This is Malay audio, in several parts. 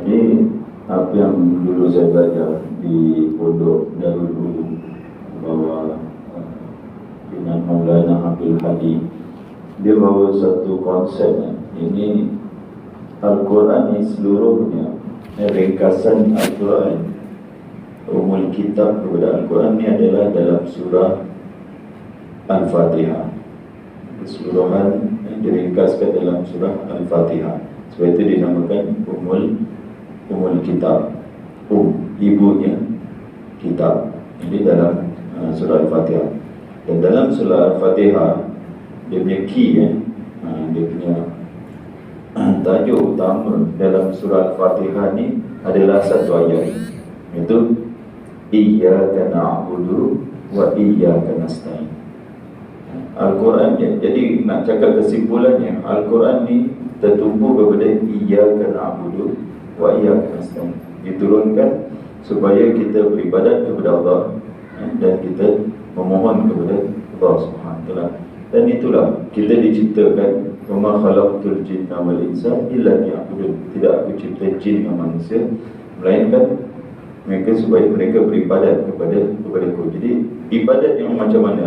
Ini apa yang dulu saya belajar di Pondok Darul Ulum bahwa dengan Maulana Abdul Hadi, dia bawa satu konsep. Ini Al-Quran ini seluruhnya ringkasan Al-Quran, umul kitab kepada Al-Quran ini adalah dalam surah Al-Fatihah. Keseluruhan diringkaskan dalam surah Al-Fatihah. Sebab itu dinamakan umul kitab. Ibunya kitab. Ini dalam surah Al-Fatihah. Dan dalam surah Al-Fatihah, dia punya key, dia punya tajuk utama dalam surah Al-Fatihah ni adalah satu ayat, iaitu Iyyaka na'budu wa iyyaka nasta'in. Al-Quran, jadi nak cakap kesimpulannya, Al-Quran ni tertumpu kepada Iyyaka na'budu wa iyyaka nasta'in. Diturunkan supaya kita beribadat kepada Allah dan kita memohon kepada Allah Subhanahu wa taala. Dan itulah kita diciptakan, wa ma khalaqtul jinna wal insa illa liya'budun. Tidak aku cipta jin dan manusia melainkan mereka supaya mereka beribadat kepada-ku. Jadi ibadat yang macam mana?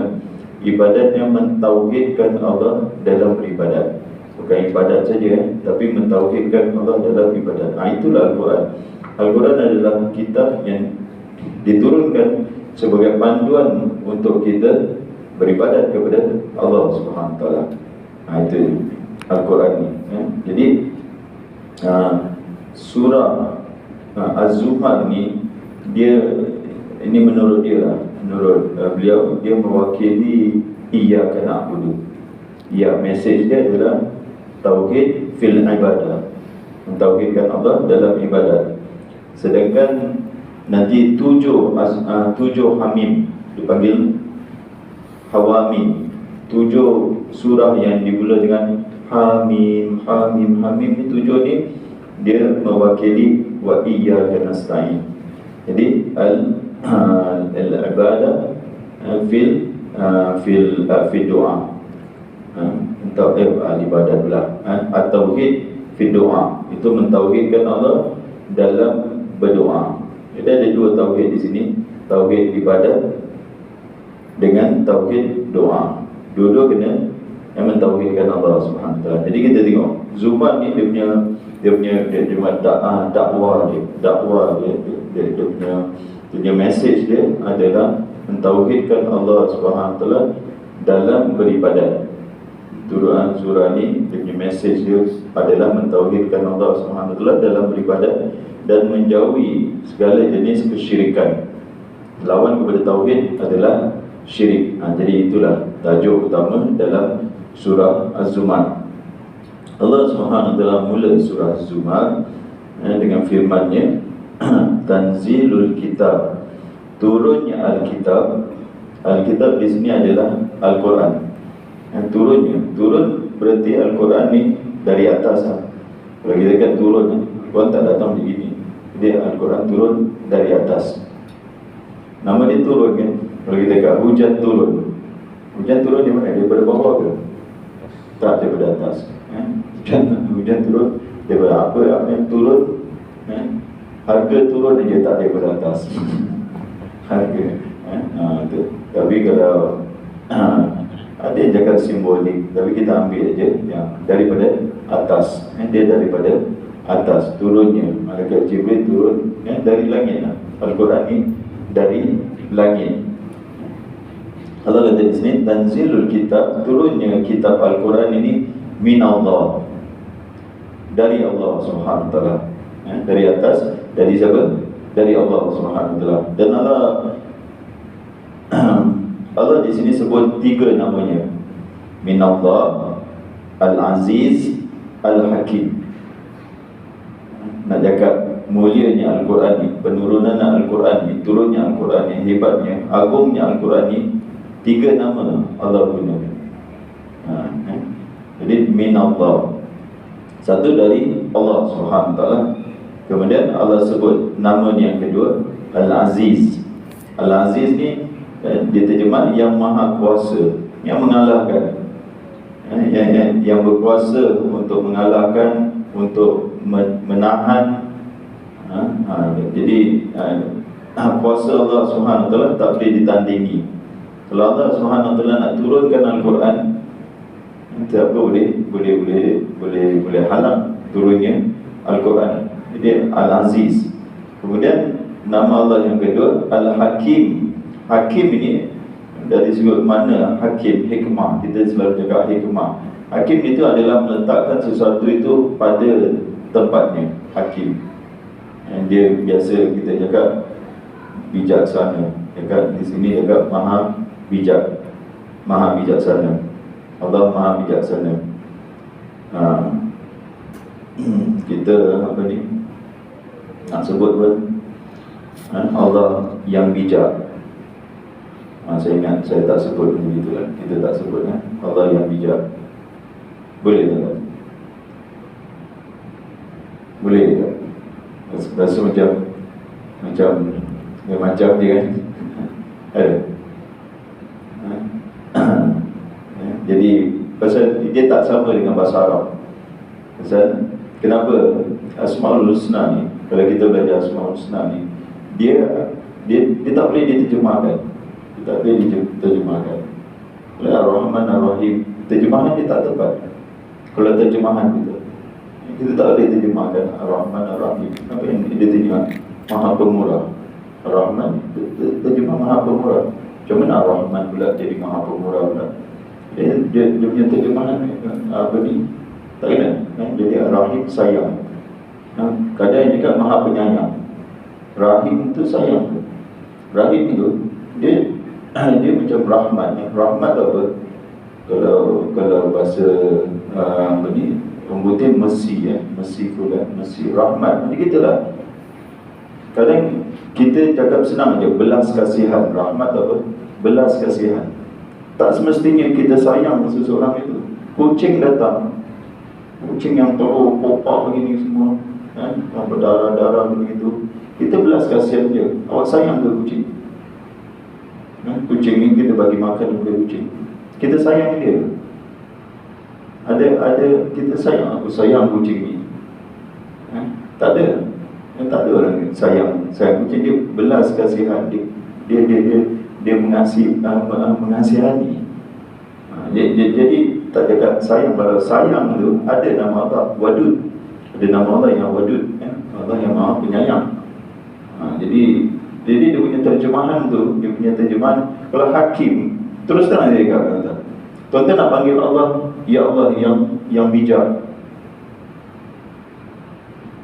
Ibadat yang mentauhidkan Allah dalam beribadat. Bukan ibadat saja, tapi mentauhidkan Allah dalam ibadat. Itulah Al-Quran. Al-Quran adalah kitab yang diturunkan sebagai panduan untuk kita beribadat kepada Allah Subhanahu wa taala. Itu Al-Quran ni. Jadi surah Az-Zumar ni, dia ini menurut dia lah, menurut beliau, dia mewakili Iyyaka na'budu. Mesej dia adalah tauhid fil ibadah, mentauhidkan Allah dalam ibadat. Sedangkan nanti tujuh hamim dipanggil Hawamim. 7 surah yang dimula dengan Hamim. Ini 7 ni dia mewakili wa iyyaka nasta'in. Jadi al-ibadah fil doa. Untuk ibadah pula. At-tauhid fil doa. Itu mentauhidkan Allah dalam berdoa. Jadi ada 2 tauhid di sini, tauhid ibadat dengan tauhid doa. Dua-dua kena yang mentauhidkan Allah Subhanahu wa taala. Jadi kita tengok Zumar ni dia punya dakwah dia punya message dia adalah mentauhidkan Allah Subhanahu wa taala dalam beribadat. Turunan surah ni dia punya message dia adalah mentauhidkan Allah Subhanahu wa taala dalam beribadat dan menjauhi segala jenis kesyirikan. Lawan kepada tauhid adalah syirik. Jadi itulah tajuk utama dalam surah Az-Zumar. Allah Subhanahu wa taala mula surah Az-Zumar dengan firman-Nya Tanzilul Kitab, turunnya Al-Kitab. Al-Kitab di sini adalah Al-Quran. Turun berarti Al-Quran ni dari atas. Kalau kita kata turun, Al-Quran tak datang begini. Jadi Al-Quran turun dari atas. Nama dia turun kan? Kalau kita kata hujan turun di mana? Daripada bawah ke? Tak, daripada atas. Hujan turun daripada apa yang turun? Harga turun aja, tak daripada atas. Harga. Itu. Tapi kalau ada yang cakap simbolik, tapi kita ambil aja yang daripada atas. Dia daripada atas turunnya. Malaikat Jibril turun dari langit. Al-Quran ni dari langit. Allah kata di sini Tanzilul Kitab, turunnya kitab Al-Quran ini min Allah, dari Allah Subhanahu wa taala. Dari atas, dari siapa? Dari Allah Subhanahu wa taala. Dan Allah di sini sebut 3 namanya. Min Allah, Al-Aziz, Al-Hakim. Nak cakap mulianya Al-Quran ni, penurunan Al-Quran ni, turunnya Al-Quran ni, hebatnya, agungnya Al-Quran ni, 3 nama Allah gunakan. Jadi min Allah, satu dari Allah Subhanahu wa taala. Kemudian Allah sebut nama yang kedua Al-Aziz. Al-Aziz ni diterjemah yang maha kuasa, yang mengalahkan, yang berkuasa untuk mengalahkan, untuk menahan Jadi kuasa Allah Subhanahu Wa Taala tak boleh ditandingi. Kalau Allah Subhanahu Wa Taala nak turunkan Al-Quran, tak boleh halang turunnya Al-Quran. Jadi Al-Aziz. Kemudian nama Allah yang kedua Al-Hakim. Hakim ini dari sudut mana hakim, hikmah. Kita selalu cakap hikmah. Hakim itu adalah meletakkan sesuatu itu pada tempatnya. Hakim. Dia biasa kita cakap bijaksana. Cakap di sini cakap maha bijak, maha bijaksana. Allah maha bijaksana. Kita apa ni nak sebut pun Allah yang bijak. Saya ingat saya tak sebut begitu kan. Kita tak sebut Allah yang bijak. Boleh tak? Boleh tak? Rasa macam dia kan. Ada. Jadi pasal dia tak sama dengan bahasa Arab. Pasal kenapa Asmaul Husna ni, kalau kita belajar Asmaul Husna ni, dia tak boleh diterjemahkan. Dia tak boleh diterjemahkan. Kalau Ar-Rahman Ar-Rahim, terjemahan dia tak tepat. Kalau terjemahan kita tak boleh terjemahkan Ar-Rahman Ar-Rahim. Apa yang dia terjemah? Maha Pemurah. Ar-Rahman terjemah Maha Pemurah. Macam mana Ar-Rahman pula jadi Maha Pemurah pula? Dia punya terjemahan apa ni? Tak kena. Jadi Ar-Rahim sayang. Kadang juga Maha Penyayang. Rahim itu sayang. Rahim itu dia macam Rahman. Rahmat apa? Kalau bahasa apa ni? Rambutnya Messi Messi pula, Messi Rahmat. Jadi gitulah. Kadang kita cakap senang je, belas kasihan. Rahmat apa? Belas kasihan. Tak semestinya kita sayang seseorang itu. Kucing datang, kucing yang teruk, popak begini semua, berdarah-darah begitu, kita belas kasihan je. Awak sayang ke kucing? Kucing ni kita bagi makan kepada kucing, kita sayang dia. Ada kita sayang, aku sayang kucing ni. Tak ada. Tak ada orang sayang kucing. Dia belas kasihan. Dia mengasihani. Jadi tak cakap sayang. Kalau sayang tu ada nama Allah Wadud. Ada nama Allah yang Wadud, Allah yang Maha Penyayang. Jadi dia punya terjemahan tu, dia punya terjemahan. Kalau Hakim, terus terang dia kata, tuan-tuan nak panggil Allah, ya Allah yang bijak.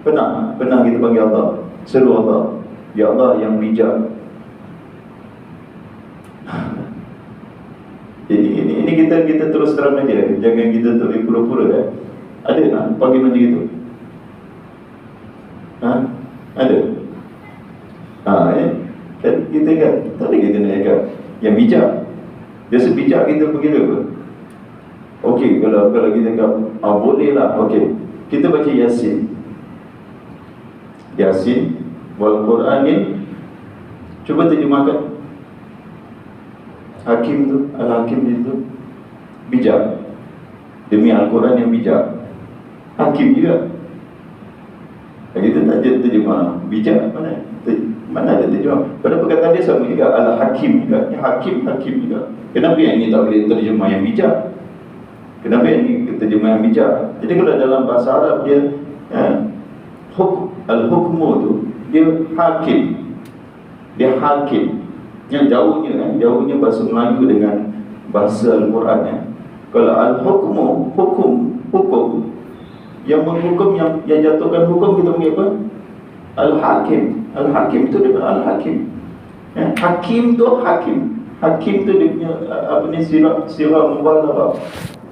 Pernah kita panggil Allah, seru Allah, ya Allah yang bijak. Jadi ini kita terus terang aja, jangan kita terlalu pura-pura. Ada nak panggil macam itu? Ada. Kan kita kan tak ada kita nak cakap yang bijak. Biasa bijak kita panggil apa? Okey, kalau kita cakap boleh lah, okey. Kita baca Yasin. Yasin wal Quranin. Cuba terjemahkan. Hakim tu, Al-Hakim itu bijak. Demi Al-Quran yang bijak. Hakim juga. Kita tak ada terjemah bijak mana ada terjemah. Pada perkataan dia sama juga, Al-Hakim juga. Hakim juga. Kenapa yang ini tak boleh terjemah yang bijak? Kenapa yang ini terjemah yang bijak? Jadi kalau dalam bahasa Arab dia Al-Hukmu tu dia hakim. Dia hakim. Yang jauhnya bahasa Melayu dengan bahasa Al-Quran. Kalau Al-Hukmu, hukum yang menghukum, yang jatuhkan hukum, kita panggil apa? Al-Hakim. Al-Hakim itu dia Al-Hakim. Hakim tu hakim. Hakim tu dia punya apa ni, sirah mubalaghah.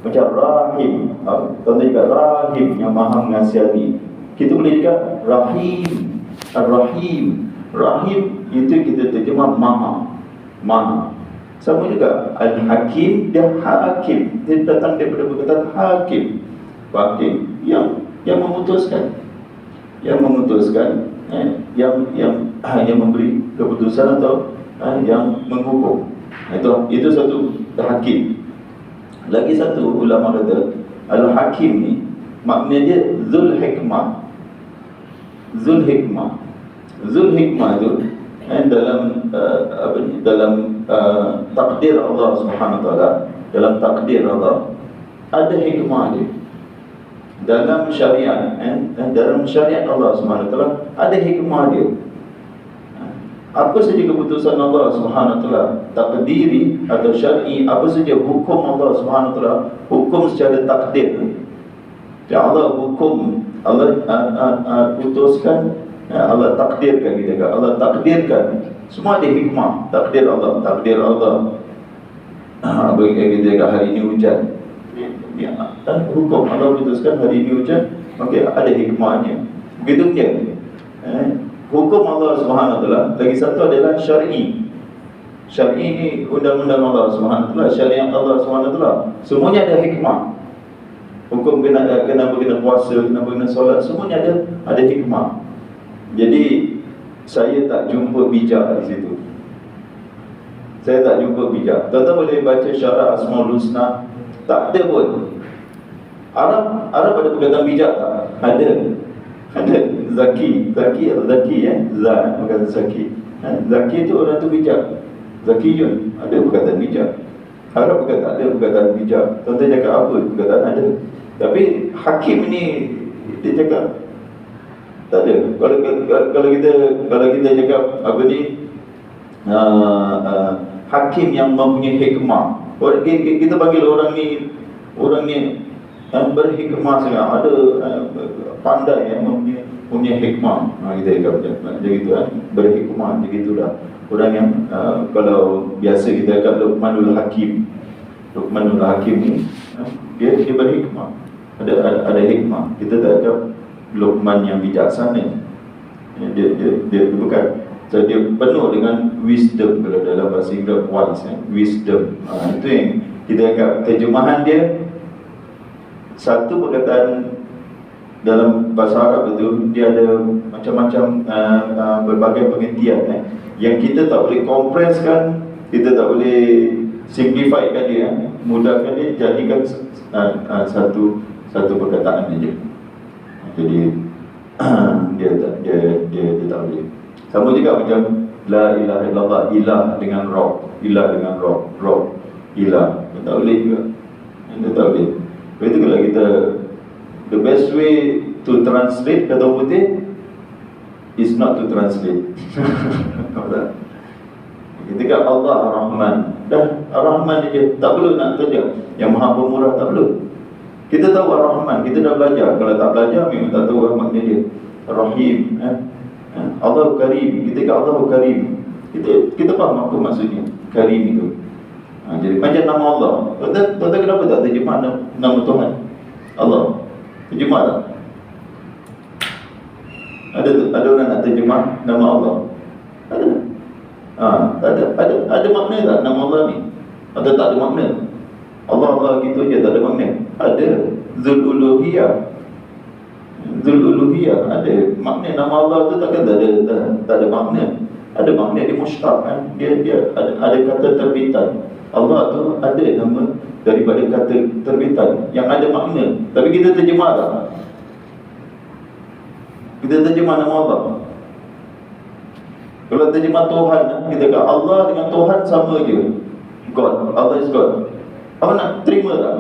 Macam Rahim. Contoh juga Rahim yang Maha Mengasihani. Kita boleh juga Rahim. Ar-Rahim. Rahim itu kita terjemah Maha. Sama juga Al-Hakim, dia hakim. Dia datang daripada perkataan hakim. Hakim yang memutuskan. Yang memberi keputusan atau yang menghukum. Itu satu hakim. Lagi satu ulama kata Al-Hakim ni maknanya dia Zul Hikmah. Zul Hikmah. Zul Hikmah itu dalam takdir Allah Subhanahu wa taala, dalam takdir Allah ada hikmah dia. Dalam syariat dalam syariat Allah Subhanahu wa taala ada hikmah dia. Apa saja keputusan Allah Subhanahu wa taala, takdiri atau syar'i, apa saja hukum Allah Subhanahu wa taala, hukum secara takdir. Allah hukum, Allah putuskan, Allah takdirkan, kita kata Allah takdirkan, semua ada hikmah. Takdir Allah, takdir Allah. Apa kita kata hari ini hujan, hukum Allah putuskan hari ini hujan, maka ada hikmahnya. Begitu dia. Hukum Allah Subhanahu wa taala. Lagi satu adalah syar'i. Syar'i ini undang-undang Allah Subhanahu wa taala, syariat Allah Subhanahu wa taala. Semuanya ada hikmah. Hukum kenapa kena puasa, kenapa kena solat, semuanya ada hikmah. Jadi saya tak jumpa bijak di situ. Saya tak jumpa bijak. Tuan-tuan boleh baca syarah Asmaul Husna, tak ada pun. Arab ada perkataan bijak tak? Ada. Zaki atau Zaki bukan Zaki. Zaki itu orang tu bijak. Zakiyun, ada perkataan bijak. Arab berkata ada perkataan bijak. Tuan-tuan cakap apa? Perkataan ada. Tapi hakim ni dia cakap tak ada. Kalau kita cakap apa ni, hakim yang mempunyai hikmah. Kita panggil orang ni berhikmah sangat, ada pandai yang mempunyai hikmah. Kita cakap macam gitu, berhikmah macam gitulah. Orang yang kalau biasa kita cakap Luqmanul Hakim ni, dia berhikmah. Ada hikmah. Kita tak cakap Luqman yang bijaksana. Dia bukan. So, dia penuh dengan wisdom. Kalau dalam bahasa Inggeris wise, wisdom. Itu yang kita cakap terjemahan dia. Satu perkataan dalam bahasa Arab itu dia ada macam-macam berbagai pengertian yang kita tak boleh kompreskan, kita tak boleh simplifykan dia, mudahkan dia, jadikan satu perkataan saja. Jadi dia tak boleh. Sama juga macam la ilaha illallah, ilah dengan rob, ilah dengan rob, ilah. Tak boleh juga. Dia tak boleh. Itu kalau kita, the best way to translate kata putih is not to translate. Kita kata Allah Ar-Rahman, dah Ar-Rahman je, tak perlu nak kerja yang Maha Pemurah, tak perlu. Kita tahu Ar-Rahman, kita dah belajar. Kalau tak belajar memang tak tahu apa makna dia. Rahim, Allah Karim, kita kata Allah Karim, kita faham apa maksudnya Karim itu. Jadi macam nama Allah. Tuan-tuan kenapa tak terjemah nama Tuhan Allah? Terjemah tak? Ada orang nak terjemah nama Allah? Ada makna tak nama Allah ni? Atau tak ada makna? Allah gitu je, tak ada makna. Ada. Zul Uluhiyah ada makna. Nama Allah tu takkan tak ada makna. Ada makna, dia mushtaq kan? Dia ada kata terbitan. Allah tu ada nama daripada kata terbitan yang ada makna. Tapi kita terjemah tak? Kita terjemah nama Allah. Kalau terjemah Tuhan, kita kata Allah dengan Tuhan sama je. God, Allah is God. Apa nak terima tak?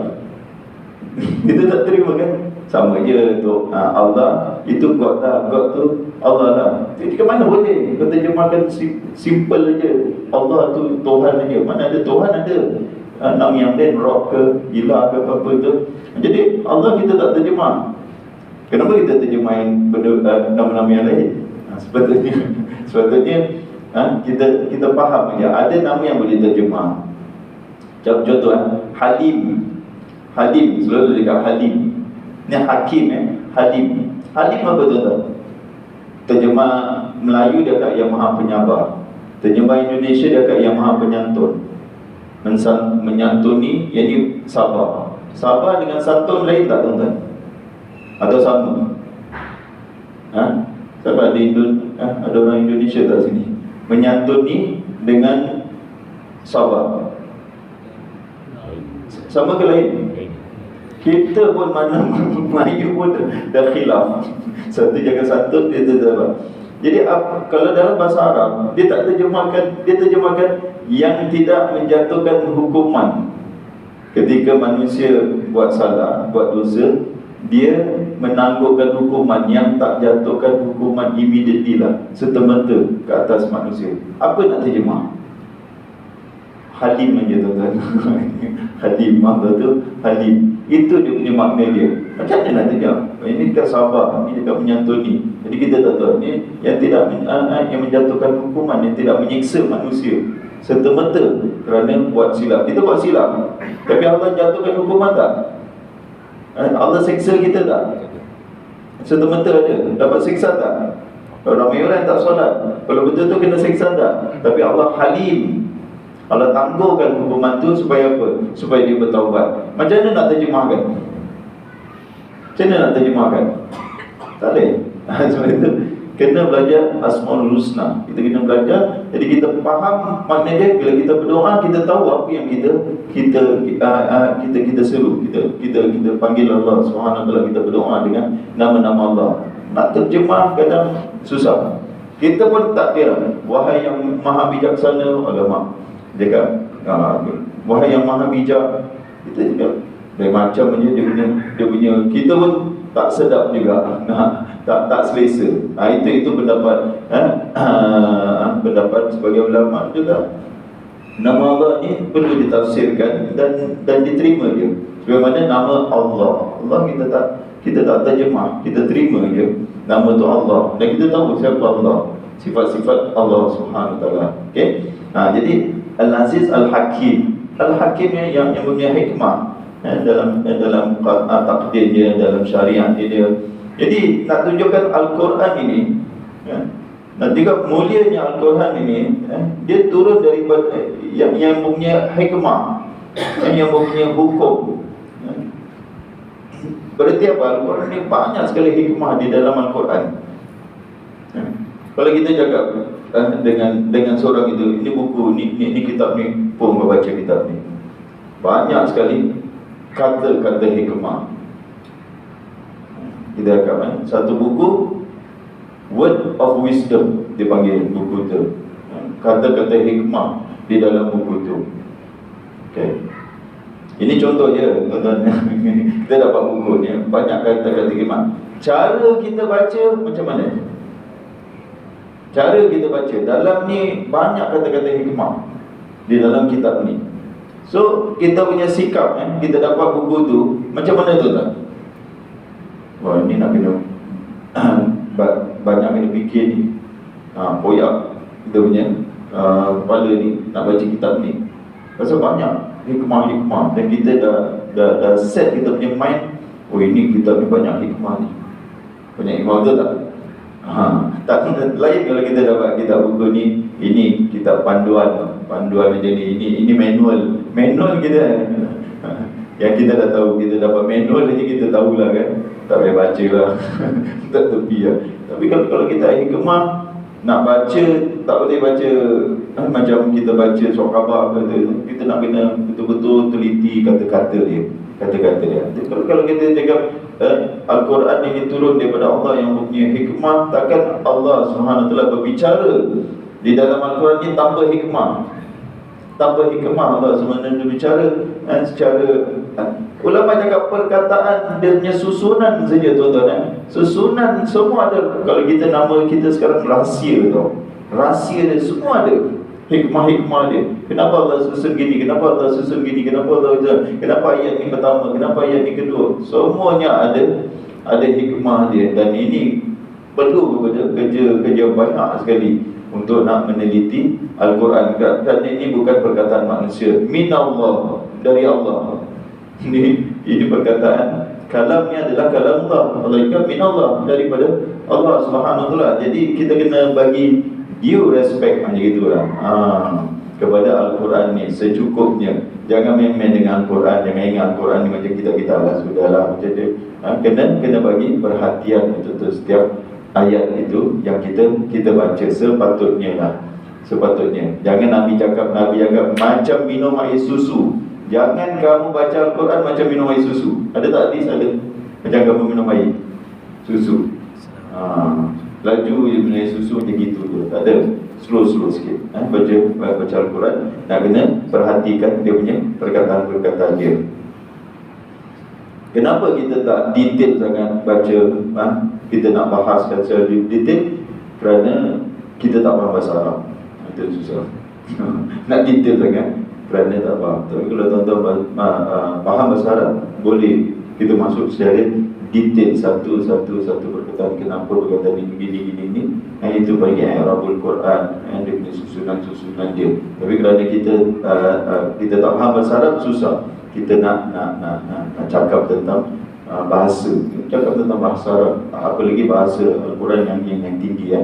Kita tak terima kan? Sama je tu. Allah itu God lah. God tu Allah lah. Jadi ke mana boleh? Kita terjemahkan simple je. Allah tu Tuhan saja. Mana ada Tuhan ada nama yang lain, Rob ke, Ilah ke, apa tu. Jadi Allah kita tak terjemah. Kenapa kita terjemah yang nama-nama yang lain? Sepatutnya kita faham je. Ada nama yang boleh terjemah. Contoh Halim, selalu dekat Halim. Ni Hakim Halim. Halim apa tuan-tuan? Terjemah Melayu dia kat Yang Maha Penyabar. Terjemah Indonesia dia kat Yang Maha Penyantun. Menyantuni, iaitu sabar. Sabar dengan santun lain tak tuan-tuan? Atau sama? Siapa ada orang Indonesia tak sini? Menyantuni dengan sabar. Sama ke lain? Kita pun mana Melayu pun dah khilaf. Satu jaga satu, dia terjemah. Jadi kalau dalam bahasa Arab, dia tak terjemahkan, dia terjemahkan yang tidak menjatuhkan hukuman. Ketika manusia buat salah, buat dosa, dia menangguhkan hukuman yang tak jatuhkan hukuman immediately lah, serta-merta ke atas manusia. Apa nak terjemah? Halim aja tuan-tuan. Halim, apa tu? Halim. Itu dia punya makna dia. Macam mana nak terjemah? Ini kan sabar, ini dekat menyantuni. Jadi kita tak tahu ni yang tidak yang menjatuhkan hukuman, yang tidak menyiksa manusia serta-merta kerana buat silap. Kita buat silap, tapi Allah jatuhkan hukuman tak? Allah siksa kita tak? Serta-merta ada. Dapat siksa tak? Kalau ramai orang tak solat, kalau betul-betul kena siksa tak? Tapi Allah Halim, Allah tangguhkan hukuman tu supaya apa? Supaya dia bertaubat. Macam mana nak terjemahkan? Macam mana nak terjemahkan? Tak boleh. Sebab itu kena belajar Asmaul Husna. Kita kena belajar, jadi kita faham makna dia. Bila kita berdoa, kita tahu apa yang kita seru. Kita panggil Allah Subhanahu wa taala, kita berdoa dengan nama-nama Allah. Nak terjemah kadang susah. Kita pun tak kira. Wahai yang maha bijaksana, alamak. Dia kan, wahai yang maha bijak. Kita juga macam dia punya, kita pun tak sedap juga, tak selesa. Itu pendapat pendapat sebagai ulama juga. Nama Allah ni perlu ditafsirkan dan diterima dia. Sebagaimana nama Allah. Allah kita tak terjemah, kita terima je nama tu Allah, dan kita tahu siapa Allah, sifat-sifat Allah Subhanahu wa taala. Okey. Jadi Al-Aziz Al-Hakim. Al-Hakim yang punya hikmah dalam takdir dia, dalam syariat dia. Jadi nak tunjukkan Al-Quran ini, nak tunjukkan mulianya Al-Quran ini, dia turun daripada yang punya hikmah, yang punya hukum. Berarti apa? Al-Quran ni banyak sekali hikmah di dalam Al-Quran. Kalau kita cakap dengan seorang itu, ini buku, ni kitab ni, pun membaca kitab ni, banyak sekali kata-kata hikmah. Kita akan satu buku Word of Wisdom dipanggil buku tu, kata-kata hikmah di dalam buku tu. Okay. Ini contoh je, tuan-tuan. Kita dapat buku ni, banyak kata-kata hikmah. Cara kita baca macam mana? Cara kita baca, dalam ni banyak kata-kata hikmah di dalam kitab ni. So, kita punya sikap, kita dapat buku tu, macam mana tu tak? Wah, ini nak kena banyak kena fikir ni. Poyak kita punya kepala ni, nak baca kitab ni. Pasal banyak hikmah-hikmah, dan kita dah set kita punya mind. Oh, ini kitab ni banyak hikmah ni. Banyak hikmah, betul tak? Tak lain kalau kita dapat kitab buku ni, ini kitab panduan macam ni, ini manual kita. Yang kita dah tahu, kita dapat manual saja kita tahulah kan. Tak payah baca lah. Tak tepi lah. Tapi kalau kita hikmah, nak baca, tak boleh baca macam kita baca surat khabar kata. Kita nak kena betul-betul teliti kata-kata dia. Kalau kita cakap Al-Quran ini turun daripada Allah yang mempunyai hikmah, takkan Allah Subhanahu wa taala berbicara di dalam Al-Quran ini tanpa hikmah. Tanpa hikmah Allah sebenarnya berbicara secara ulama cakap perkataan dia punya susunan saja, tuan-tuan. Susunan semua ada. Kalau kita nama kita sekarang rahsia tau. Rahsia dia semua ada. Hikmah-hikmah dia. Kenapa Allah susun gini? Kenapa Allah susun gini? Kenapa ayat ni pertama? Kenapa ayat ni kedua? Semuanya ada hikmah dia. Dan ini perlu kepada kerja banyak sekali untuk nak meneliti Al-Quran. Dan ini bukan perkataan manusia. Min Allah, dari Allah. Ini perkataan, kalamnya adalah kalam Allah. Allah itu min Allah, daripada Allah Subhanahu wa taala. Jadi kita kena bagi due respect macam gitulah kepada Al-Quran ni secukupnya. Jangan main-main dengan Al-Quran. Jangan ingat Al-Quran ni macam kita lah, sudahlah macam tu. Kena bagi perhatian untuk setiap ayat itu yang kita baca sepatutnya lah. Sepatutnya. Jangan Nabi cakap macam minum air susu. Jangan kamu baca Al-Quran macam minum air susu. Ada tak hadis ada? Macam kamu minum air susu. Laju je minum air susu macam gitu tu. Tak ada. Slow sikit. Baca Al-Quran. Nak kena perhatikan dia punya perkataan-perkataan dia. Kenapa kita tak detail sangat baca? Kita nak bahaskan secara detail kerana kita tak faham bahasa Arab. Itu susah. Nak detail sangat kerana tak faham. Tapi kalau tuan-tuan faham bahasa Arab, boleh kita masuk secara detail satu perkataan. Kenapa perkataan ini gini. Itu bagi I'rabul Quran, dia punya susunan dia. Tapi kerana kita tak faham bahasa Arab, susah. Kita nak cakap tentang bahasa, cakap tentang bahasa Arab, apalagi bahasa Al-Quran yang tinggi